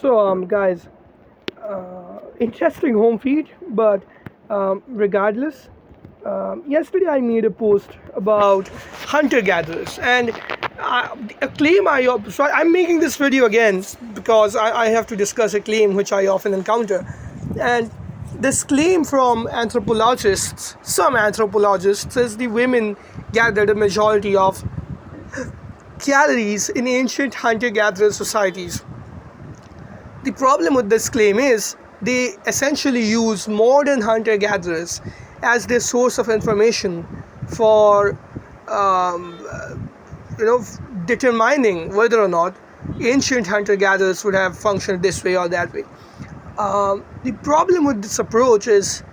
Guys, interesting home feed, but regardless, yesterday I made a post about hunter gatherers and a claim I'm making this video again because I have to discuss a claim which I often encounter. And this claim from anthropologists, some anthropologists, says the women gathered a majority of calories in ancient hunter gatherer societies. The problem with this claim is they essentially use modern hunter gatherers as their source of information for um, determining whether or not ancient hunter gatherers would have functioned this way or that way. The problem with this approach is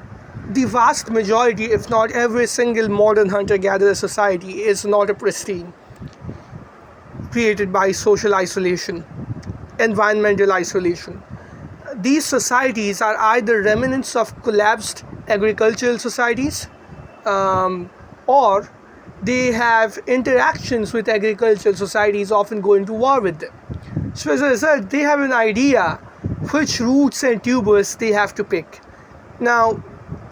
the vast majority, if not every single modern hunter gatherer society, is not a pristine, created by social isolation, environmental isolation. These societies are either remnants of collapsed agricultural societies, or they have interactions with agricultural societies, often go into war with them. So as a result, they have an idea which roots and tubers they have to pick. Now,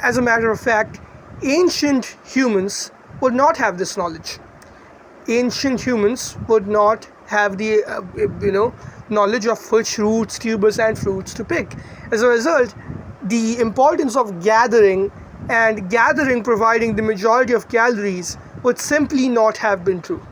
as a matter of fact, ancient humans would not have this knowledge. Ancient humans would not have the knowledge of which roots, tubers and fruits to pick. As a result, the importance of gathering providing the majority of calories would simply not have been true.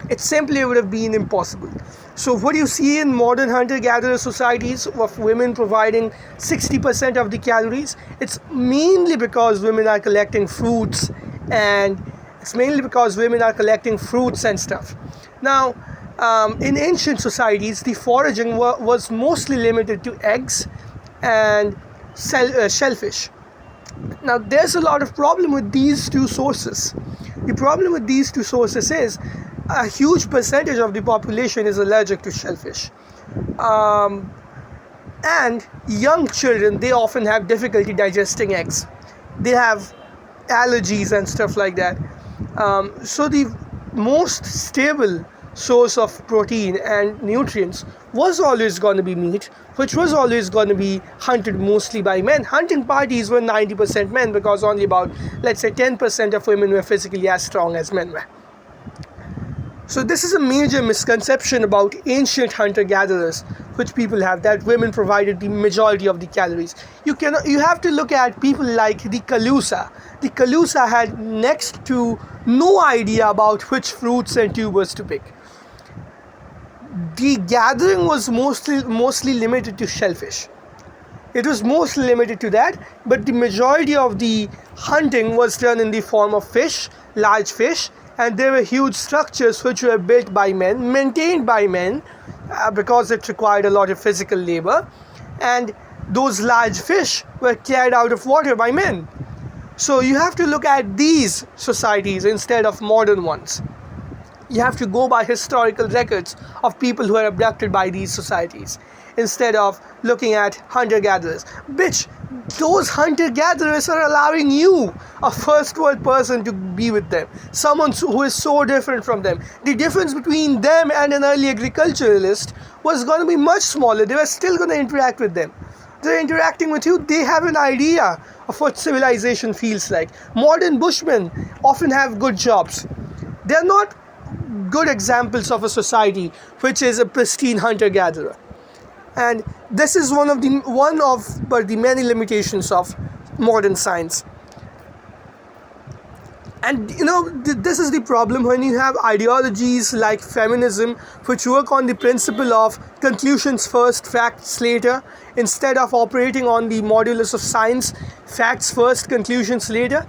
It simply would have been impossible. So what you see in modern hunter-gatherer societies of women providing 60% of the calories, it's mainly because women are collecting fruits and stuff. Now, in ancient societies, the foraging was mostly limited to eggs and shellfish. Now, there's a lot of problem with these two sources. The problem with these two sources is a huge percentage of the population is allergic to shellfish. And young children, they often have difficulty digesting eggs. They have allergies and stuff like that. So the most stable source of protein and nutrients was always going to be meat, which was always going to be hunted mostly by men. Hunting parties were 90% men because only about, let's say, 10% of women were physically as strong as men were. So this is a major misconception about ancient hunter-gatherers, which people have, that women provided the majority of the calories. You have to look at people like the Calusa. The Calusa had next to no idea about which fruits and tubers to pick. The gathering was mostly limited to shellfish. It was mostly limited to that, but the majority of the hunting was done in the form of fish, large fish, and there were huge structures which were built by men, maintained by men, because it required a lot of physical labor, and those large fish were carried out of water by men. So you have to look at these societies instead of modern ones. You have to go by historical records of people who are abducted by these societies instead of looking at hunter-gatherers. Bitch, those hunter-gatherers are allowing you, a first world person, to be with them. Someone who is so different from them. The difference between them and an early agriculturalist was going to be much smaller. They were still going to interact with them. They're interacting with you. They have an idea of what civilization feels like. Modern bushmen often have good jobs. They're not good examples of a society which is a pristine hunter-gatherer. And this is one of the many limitations of modern science. And this is the problem when you have ideologies like feminism, which work on the principle of conclusions first, facts later, instead of operating on the modulus of science, facts first, conclusions later.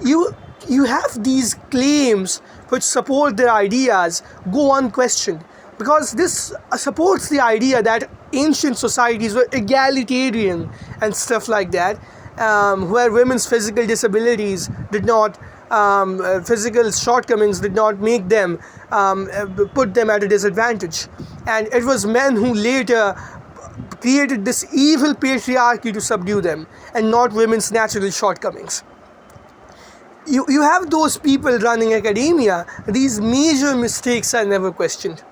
You have these claims which support their ideas go unquestioned, because this supports the idea that ancient societies were egalitarian and stuff like that, where women's physical disabilities did not, physical shortcomings did not make them, put them at a disadvantage. And it was men who later created this evil patriarchy to subdue them, and not women's natural shortcomings. You have those people running academia, these major mistakes are never questioned.